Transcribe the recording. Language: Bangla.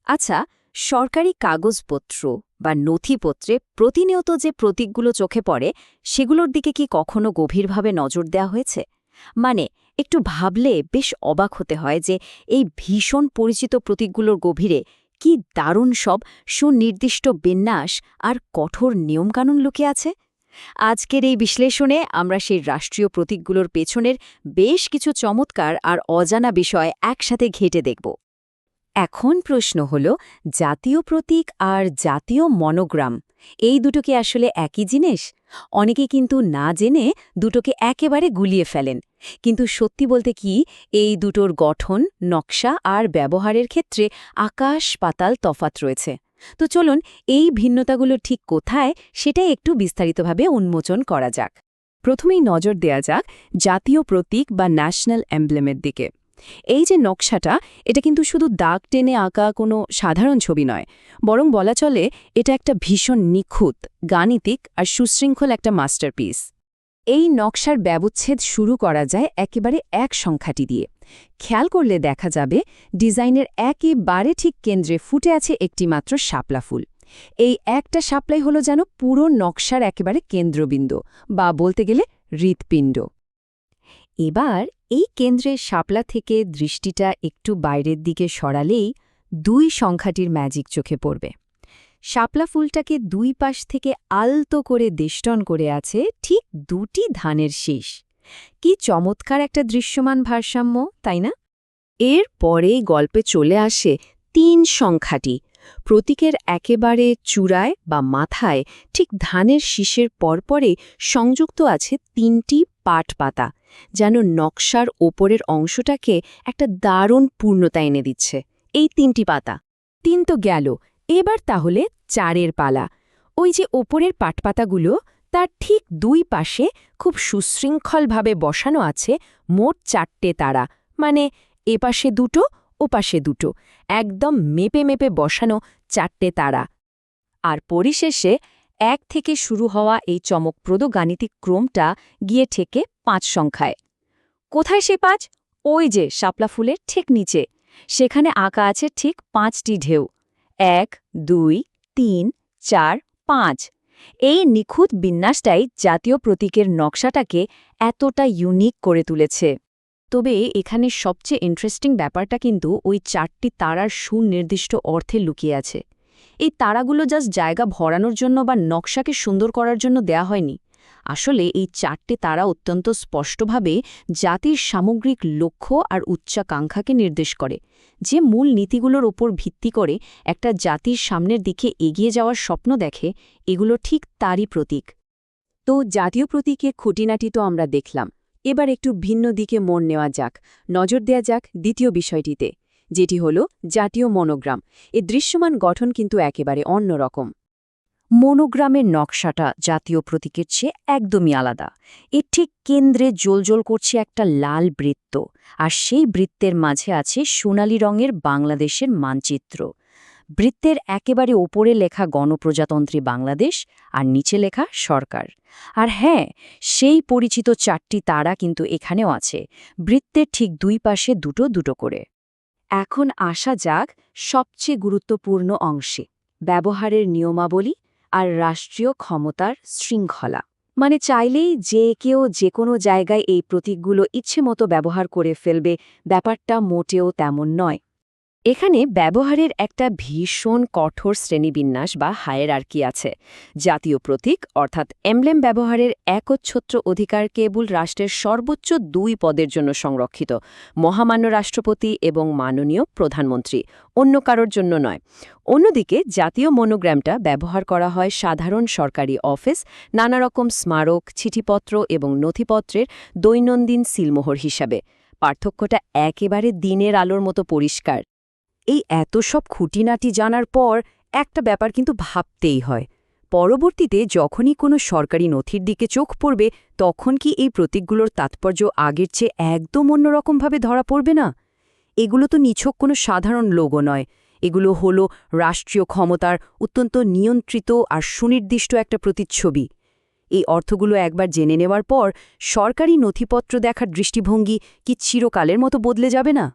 আচ্ছা, সরকারি কাগজপত্র বা নথিপত্রে প্রতিনিয়ত যে প্রতীকগুলো চোখে পড়ে সেগুলোর দিকে কি কখনো গভীরভাবে নজর দেওয়া হয়েছে? মানে একটু ভাবলে বেশ অবাক হতে হয় যে এই ভীষণ পরিচিত প্রতীকগুলোর গভীরে কি দারুণ সব সুনির্দিষ্ট বিন্যাস আর কঠোর নিয়মকানুন লুকিয়ে আছে। আজকের এই বিশ্লেষণে আমরা সেই রাষ্ট্রীয় প্রতীকগুলোর পেছনের বেশ কিছু চমৎকার আর অজানা বিষয় একসাথে ঘেঁটে দেখব। এখন প্রশ্ন হল, জাতীয় প্রতীক আর জাতীয় মনোগ্রাম এই দুটো কি আসলে একই জিনিস? অনেকে কিন্তু না জেনে দুটোকে একেবারে গুলিয়ে ফেলেন। কিন্তু সত্যি বলতে কি, এই দুটোর গঠন, নকশা আর ব্যবহারের ক্ষেত্রে আকাশ পাতাল তফাৎ রয়েছে। তো চলুন এই ভিন্নতাগুলো ঠিক কোথায় সেটাই একটু বিস্তারিতভাবে উন্মোচন করা যাক। প্রথমেই নজর দেয়া যাক জাতীয় প্রতীক বা ন্যাশনাল এমব্লেমের দিকে। এই যে নকশাটা, এটা কিন্তু শুধু দাগ টেনে আঁকা কোনো সাধারণ ছবি নয়, বরং বলা চলে এটা একটা ভীষণ নিখুঁত, গাণিতিক আর সুশৃঙ্খল একটা মাস্টারপিস। এই নকশার ব্যবচ্ছেদ শুরু করা যায় একেবারে এক সংখ্যাটি দিয়ে। খেয়াল করলে দেখা যাবে ডিজাইনের একেবারে ঠিক কেন্দ্রে ফুটে আছে একটি মাত্র শাপলা ফুল। এই একটা শাপলাই হলো যেন পুরো নকশার একেবারে কেন্দ্রবিন্দু, বা বলতে গেলে হৃৎপিণ্ড। এবার এই কেন্দ্রের শাপলা থেকে দৃষ্টিটা একটু বাইরের দিকে সরালেই দুই সংখ্যাটির ম্যাজিক চোখে পড়বে। শাপলা ফুলটাকে দুই পাশ থেকে আলতো করে বেষ্টন করে আছে ঠিক দুটি ধানের শীষ। কি চমৎকার একটা দৃশ্যমান ভারসাম্য, তাই না? এর পরেই গল্পে চলে আসে তিন সংখ্যাটি। প্রতীকের একেবারে চূড়ায় বা মাথায় ঠিক ধানের শীষের পরপরে সংযুক্ত আছে তিনটি পাট পাতা, যেন নকশার ওপরের অংশটাকে একটা দারুণ পূর্ণতা এনে দিচ্ছে। এই তিনটি পাতা, তিন তো গেল, এবার তাহলে চারের পালা। ওই যে ওপরের পাটপাতাগুলো, তার ঠিক দুই পাশে খুব সুশৃঙ্খলভাবে বসানো আছে মোট চারটে তারা, মানে এপাশে দুটো, ওপাশে দুটো, একদম মেপে মেপে বসানো চারটে তারা। আর পরিশেষে এক থেকে শুরু হওয়া এই চমকপ্রদ গাণিতিক ক্রমটা গিয়ে ঠেকে 5 সংখ্যায়। কোথায় সে 5? ওই যে শাপলা ফুলের ঠিক নিচে। সেখানে আঁকা আছে ঠিক 5টি ঢেউ। 1, 2, 3, 4, 5। এই নিখুঁত বিন্যাসটাই জাতীয় প্রতীকের নকশাটাকে এতটা ইউনিক করে তুলেছে। তবে এখানে সবচেয়ে ইন্টারেস্টিং ব্যাপারটা কিন্তু ওই 4টি তারার সুনির্দিষ্ট অর্থে লুকিয়ে আছে। এই তারাগুলো জাস্ট জায়গা ভরানোর জন্য বা নকশাকে সুন্দর করার জন্য দেয়া হয়নি। আসলে এই 4টি তারা অত্যন্ত স্পষ্টভাবে জাতির সামগ্রিক লক্ষ্য আর উচ্চাকাঙ্ক্ষাকে নির্দেশ করে। যে মূল নীতিগুলোর ওপর ভিত্তি করে একটা জাতির সামনের দিকে এগিয়ে যাওয়ার স্বপ্ন দেখে, এগুলো ঠিক তারই প্রতীক। তো জাতীয় প্রতীকের খুঁটিনাটি তো আমরা দেখলাম। এবার একটু ভিন্ন দিকে মন নেওয়া যাক, নজর দেয়া যাক দ্বিতীয় বিষয়টিতে, যেটি হল জাতীয় মনোগ্রাম। এর দৃশ্যমান গঠন কিন্তু একেবারে অন্যরকম। মনোগ্রামের নকশাটা জাতীয় প্রতীকের চেয়ে একদমই আলাদা। এর ঠিক কেন্দ্রে জ্বলজ্বল করছে একটা লাল বৃত্ত, আর সেই বৃত্তের মাঝে আছে সোনালি রঙের বাংলাদেশের মানচিত্র। বৃত্তের একেবারে ওপরে লেখা গণপ্রজাতন্ত্রী বাংলাদেশ, আর নিচে লেখা সরকার। আর হ্যাঁ, সেই পরিচিত 4টি তারা কিন্তু এখানেও আছে, বৃত্তের ঠিক দুই পাশে দুটো দুটো করে। এখন আসা যাক সবচেয়ে গুরুত্বপূর্ণ অংশে, ব্যবহারের নিয়মাবলী আর রাষ্ট্রীয় ক্ষমতার শৃঙ্খলা। মানে চাইলেই যে কেউ যে কোনো জায়গায় এই প্রতীকগুলো ইচ্ছেমতো ব্যবহার করে ফেলবে, ব্যাপারটা মোটেও তেমন নয়। এখানে ব্যবহারের একটা ভীষণ কঠোর শ্রেণীবিন্যাস বা হায়ারার্কি আছে। জাতীয় প্রতীক অর্থাৎ এমব্লেম ব্যবহারের একচ্ছত্র অধিকার কেবল রাষ্ট্রের সর্বোচ্চ 2 পদের জন্য সংরক্ষিত, মহামান্য রাষ্ট্রপতি এবং মাননীয় প্রধানমন্ত্রী, অন্য কারোর জন্য নয়। অন্যদিকে জাতীয় মনোগ্রামটা ব্যবহার করা হয় সাধারণ সরকারি অফিস, নানা রকম স্মারক, চিঠিপত্র এবং নথিপত্রের দৈনন্দিন সিলমোহর হিসাবে। পার্থক্যটা একেবারে দিনের আলোর মতো পরিষ্কার। এই এত সব খুঁটিনাটি জানার পর একটা ব্যাপার কিন্তু ভাবতেই হয়, পরবর্তীতে যখনই কোনো সরকারি নথির দিকে চোখ পড়বে, তখন কি এই প্রতীকগুলোর তাৎপর্য আগের চেয়ে একদম অন্যরকমভাবে ধরা পড়বে না? এগুলো তো নিছক কোনো সাধারণ লোগো নয়, এগুলো হলো রাষ্ট্রীয় ক্ষমতার অত্যন্ত নিয়ন্ত্রিত আর সুনির্দিষ্ট একটা প্রতিচ্ছবি। এই অর্থগুলো একবার জেনে নেওয়ার পর সরকারি নথিপত্র দেখার দৃষ্টিভঙ্গি কি চিরকালের মতো বদলে যাবে না?